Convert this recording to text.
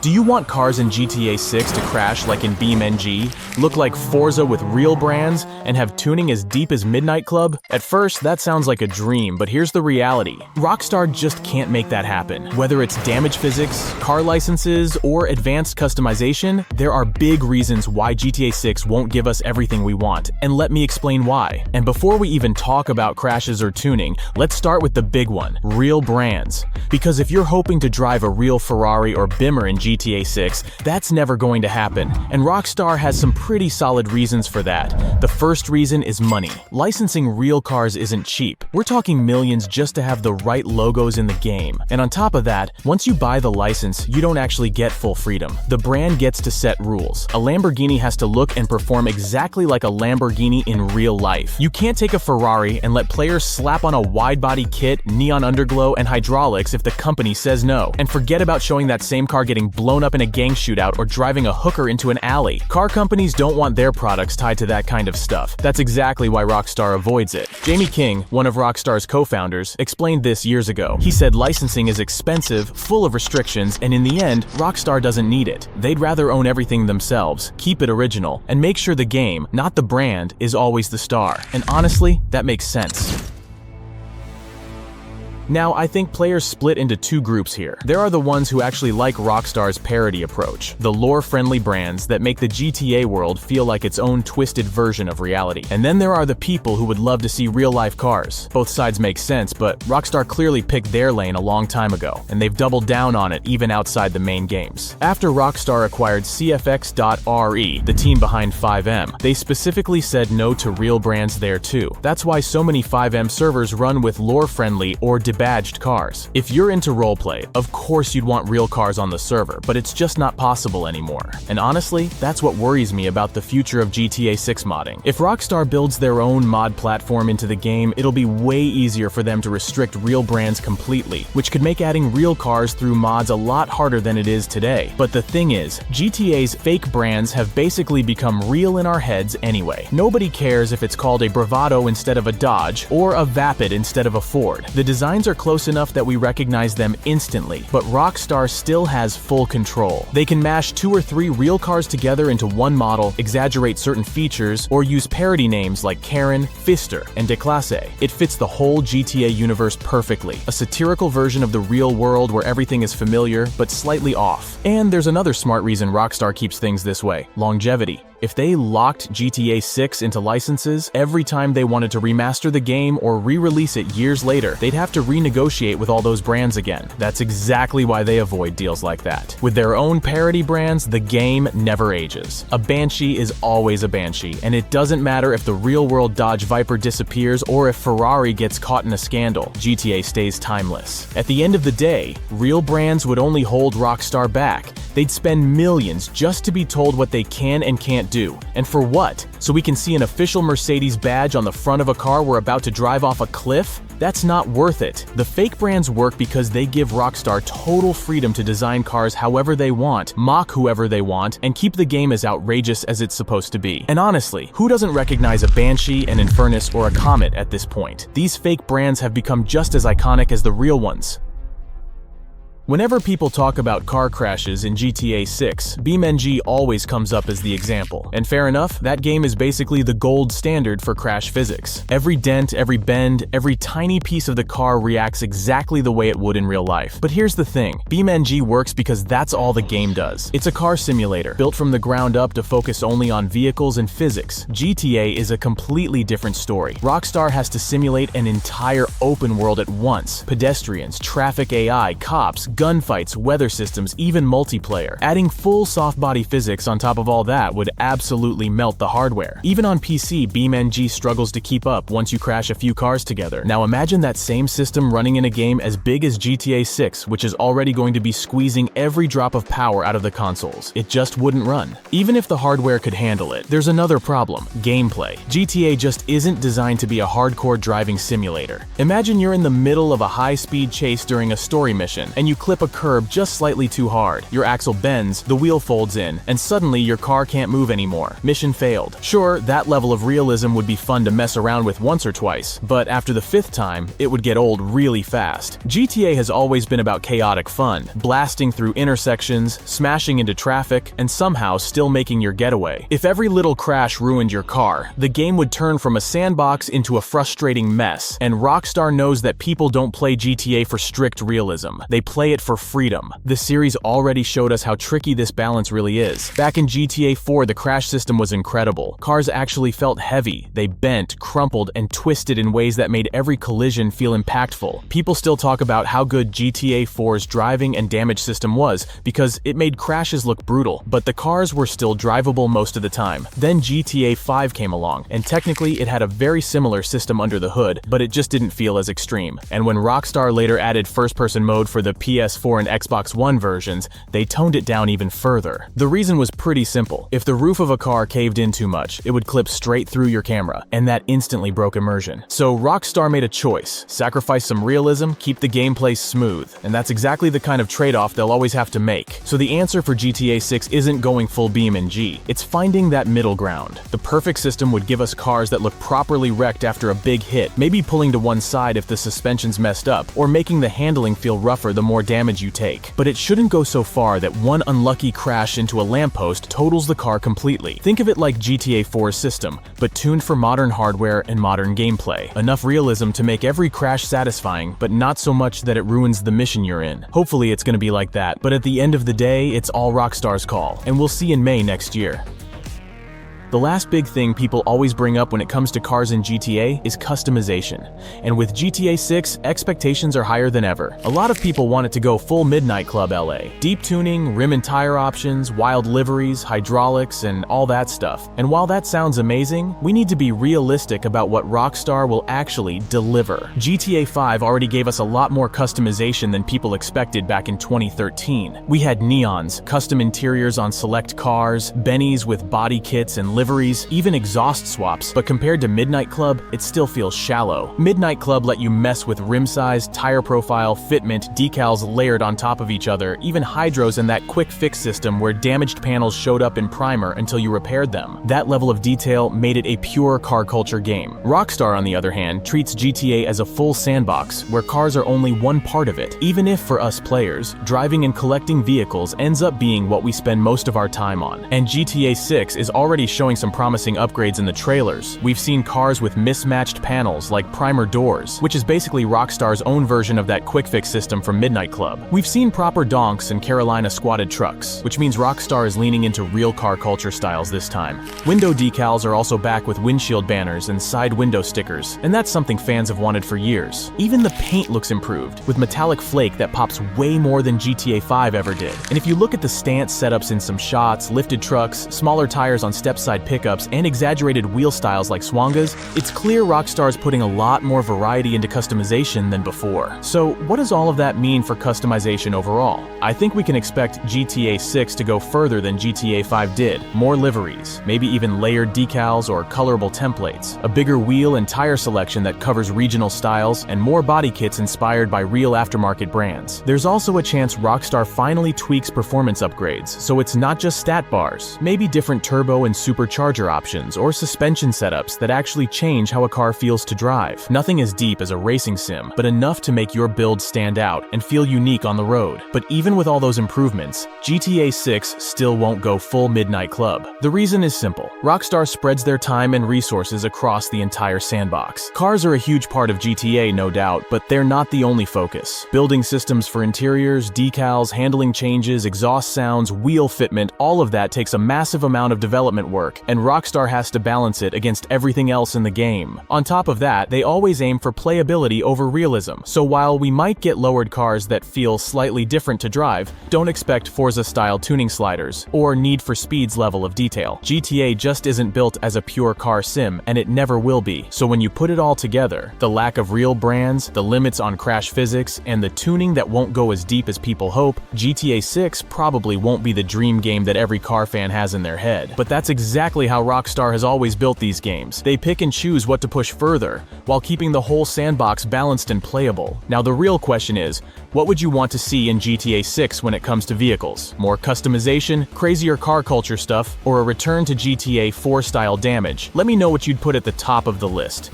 Do you want cars in GTA 6 to crash like in BeamNG, look like Forza with real brands, and have tuning as deep as Midnight Club? At first, that sounds like a dream, but here's the reality. Rockstar just can't make that happen. Whether it's damage physics, car licenses, or advanced customization, there are big reasons why GTA 6 won't give us everything we want, and let me explain why. And before we even talk about crashes or tuning, let's start with the big one, real brands. Because if you're hoping to drive a real Ferrari or Beamer in GTA 6, that's never going to happen, and Rockstar has some pretty solid reasons for that. The first reason is money. Licensing real cars isn't cheap. We're talking millions just to have the right logos in the game. And on top of that, once you buy the license, you don't actually get full freedom. The brand gets to set rules. A Lamborghini has to look and perform exactly like a Lamborghini in real life. You can't take a Ferrari and let players slap on a wide-body kit, neon underglow, and hydraulics if the company says no. And forget about showing that same car getting blown up in a gang shootout or driving a hooker into an alley. Car companies don't want their products tied to that kind of stuff. That's exactly why Rockstar avoids it. Jamie King, one of Rockstar's co-founders, explained this years ago. He said licensing is expensive, full of restrictions, and in the end, Rockstar doesn't need it. They'd rather own everything themselves, keep it original, and make sure the game, not the brand, is always the star. And honestly, that makes sense. Now, I think players split into two groups here. There are the ones who actually like Rockstar's parody approach, the lore-friendly brands that make the GTA world feel like its own twisted version of reality. And then there are the people who would love to see real-life cars. Both sides make sense, but Rockstar clearly picked their lane a long time ago, and they've doubled down on it even outside the main games. After Rockstar acquired CFX.RE, the team behind FiveM, they specifically said no to real brands there too. That's why so many FiveM servers run with lore-friendly or badged cars. If you're into roleplay, of course you'd want real cars on the server, but it's just not possible anymore. And honestly, that's what worries me about the future of GTA 6 modding. If Rockstar builds their own mod platform into the game, it'll be way easier for them to restrict real brands completely, which could make adding real cars through mods a lot harder than it is today. But the thing is, GTA's fake brands have basically become real in our heads anyway. Nobody cares if it's called a Bravado instead of a Dodge, or a Vapid instead of a Ford. The designs are close enough that we recognize them instantly, but Rockstar still has full control. They can mash 2 or 3 real cars together into one model, exaggerate certain features, or use parody names like Karen, Fister, and Declasse. It fits the whole GTA universe perfectly, a satirical version of the real world where everything is familiar but slightly off. And there's another smart reason Rockstar keeps things this way: longevity. If they locked GTA 6 into licenses, every time they wanted to remaster the game or re-release it years later, they'd have to renegotiate with all those brands again. That's exactly why they avoid deals like that. With their own parody brands, the game never ages. A Banshee is always a Banshee, and it doesn't matter if the real-world Dodge Viper disappears or if Ferrari gets caught in a scandal, GTA stays timeless. At the end of the day, real brands would only hold Rockstar back. They'd spend millions just to be told what they can and can't do. And for what? So we can see an official Mercedes badge on the front of a car we're about to drive off a cliff? That's not worth it. The fake brands work because they give Rockstar total freedom to design cars however they want, mock whoever they want, and keep the game as outrageous as it's supposed to be. And honestly, who doesn't recognize a Banshee, an Infernus, or a Comet at this point? These fake brands have become just as iconic as the real ones. Whenever people talk about car crashes in GTA 6, BeamNG always comes up as the example. And fair enough, that game is basically the gold standard for crash physics. Every dent, every bend, every tiny piece of the car reacts exactly the way it would in real life. But here's the thing, BeamNG works because that's all the game does. It's a car simulator, built from the ground up to focus only on vehicles and physics. GTA is a completely different story. Rockstar has to simulate an entire open world at once. Pedestrians, traffic AI, cops, gunfights, weather systems, even multiplayer. Adding full soft-body physics on top of all that would absolutely melt the hardware. Even on PC, BeamNG struggles to keep up once you crash a few cars together. Now imagine that same system running in a game as big as GTA 6, which is already going to be squeezing every drop of power out of the consoles. It just wouldn't run. Even if the hardware could handle it, there's another problem: gameplay. GTA just isn't designed to be a hardcore driving simulator. Imagine you're in the middle of a high-speed chase during a story mission, and you clip a curb just slightly too hard. Your axle bends, the wheel folds in, and suddenly your car can't move anymore. Mission failed. Sure, that level of realism would be fun to mess around with once or twice, but after the 5th time, it would get old really fast. GTA has always been about chaotic fun, blasting through intersections, smashing into traffic, and somehow still making your getaway. If every little crash ruined your car, the game would turn from a sandbox into a frustrating mess, and Rockstar knows that people don't play GTA for strict realism. They play it for freedom. The series already showed us how tricky this balance really is. Back in GTA 4, the crash system was incredible. Cars actually felt heavy. They bent, crumpled, and twisted in ways that made every collision feel impactful. People still talk about how good GTA 4's driving and damage system was because it made crashes look brutal, but the cars were still drivable most of the time. Then GTA 5 came along, and technically it had a very similar system under the hood, but it just didn't feel as extreme. And when Rockstar later added first-person mode for the PS4 and Xbox One versions, they toned it down even further. The reason was pretty simple. If the roof of a car caved in too much, it would clip straight through your camera, and that instantly broke immersion. So Rockstar made a choice: sacrifice some realism, keep the gameplay smooth, and that's exactly the kind of trade-off they'll always have to make. So the answer for GTA 6 isn't going full BeamNG, it's finding that middle ground. The perfect system would give us cars that look properly wrecked after a big hit, maybe pulling to one side if the suspension's messed up, or making the handling feel rougher the more damage you take. But it shouldn't go so far that one unlucky crash into a lamppost totals the car completely. Think of it like GTA 4's system, but tuned for modern hardware and modern gameplay. Enough realism to make every crash satisfying, but not so much that it ruins the mission you're in. Hopefully it's gonna be like that, but at the end of the day, it's all Rockstar's call, and we'll see in May next year. The last big thing people always bring up when it comes to cars in GTA is customization. And with GTA 6, expectations are higher than ever. A lot of people want it to go full Midnight Club LA. Deep tuning, rim and tire options, wild liveries, hydraulics, and all that stuff. And while that sounds amazing, we need to be realistic about what Rockstar will actually deliver. GTA 5 already gave us a lot more customization than people expected back in 2013. We had neons, custom interiors on select cars, bennies with body kits and liveries, even exhaust swaps, but compared to Midnight Club, it still feels shallow. Midnight Club let you mess with rim size, tire profile, fitment, decals layered on top of each other, even hydros, and that quick fix system where damaged panels showed up in primer until you repaired them. That level of detail made it a pure car culture game. Rockstar, on the other hand, treats GTA as a full sandbox, where cars are only one part of it. Even if, for us players, driving and collecting vehicles ends up being what we spend most of our time on. And GTA 6 is already showing some promising upgrades in the trailers. We've seen cars with mismatched panels like primer doors, which is basically Rockstar's own version of that quick fix system from Midnight Club. We've seen proper donks and Carolina squatted trucks, which means Rockstar is leaning into real car culture styles this time. Window decals are also back with windshield banners and side window stickers, and that's something fans have wanted for years. Even the paint looks improved, with metallic flake that pops way more than GTA 5 ever did. And if you look at the stance setups in some shots, lifted trucks, smaller tires on step-side pickups, and exaggerated wheel styles like Swangas, it's clear Rockstar's putting a lot more variety into customization than before. So what does all of that mean for customization overall? I think we can expect GTA 6 to go further than GTA 5 did. More liveries, maybe even layered decals or colorable templates, a bigger wheel and tire selection that covers regional styles, and more body kits inspired by real aftermarket brands. There's also a chance Rockstar finally tweaks performance upgrades, so it's not just stat bars, maybe different turbo and supercharger options or suspension setups that actually change how a car feels to drive. Nothing as deep as a racing sim, but enough to make your build stand out and feel unique on the road. But even with all those improvements, GTA 6 still won't go full Midnight Club. The reason is simple. Rockstar spreads their time and resources across the entire sandbox. Cars are a huge part of GTA, no doubt, but they're not the only focus. Building systems for interiors, decals, handling changes, exhaust sounds, wheel fitment, all of that takes a massive amount of development work, and Rockstar has to balance it against everything else in the game. On top of that, they always aim for playability over realism, so while we might get lowered cars that feel slightly different to drive, don't expect Forza-style tuning sliders, or Need for Speed's level of detail. GTA just isn't built as a pure car sim, and it never will be. So when you put it all together, the lack of real brands, the limits on crash physics, and the tuning that won't go as deep as people hope, GTA 6 probably won't be the dream game that every car fan has in their head. But that's exactly exactly how Rockstar has always built these games. They pick and choose what to push further, while keeping the whole sandbox balanced and playable. Now the real question is, what would you want to see in GTA 6 when it comes to vehicles? More customization, crazier car culture stuff, or a return to GTA 4 style damage? Let me know what you'd put at the top of the list.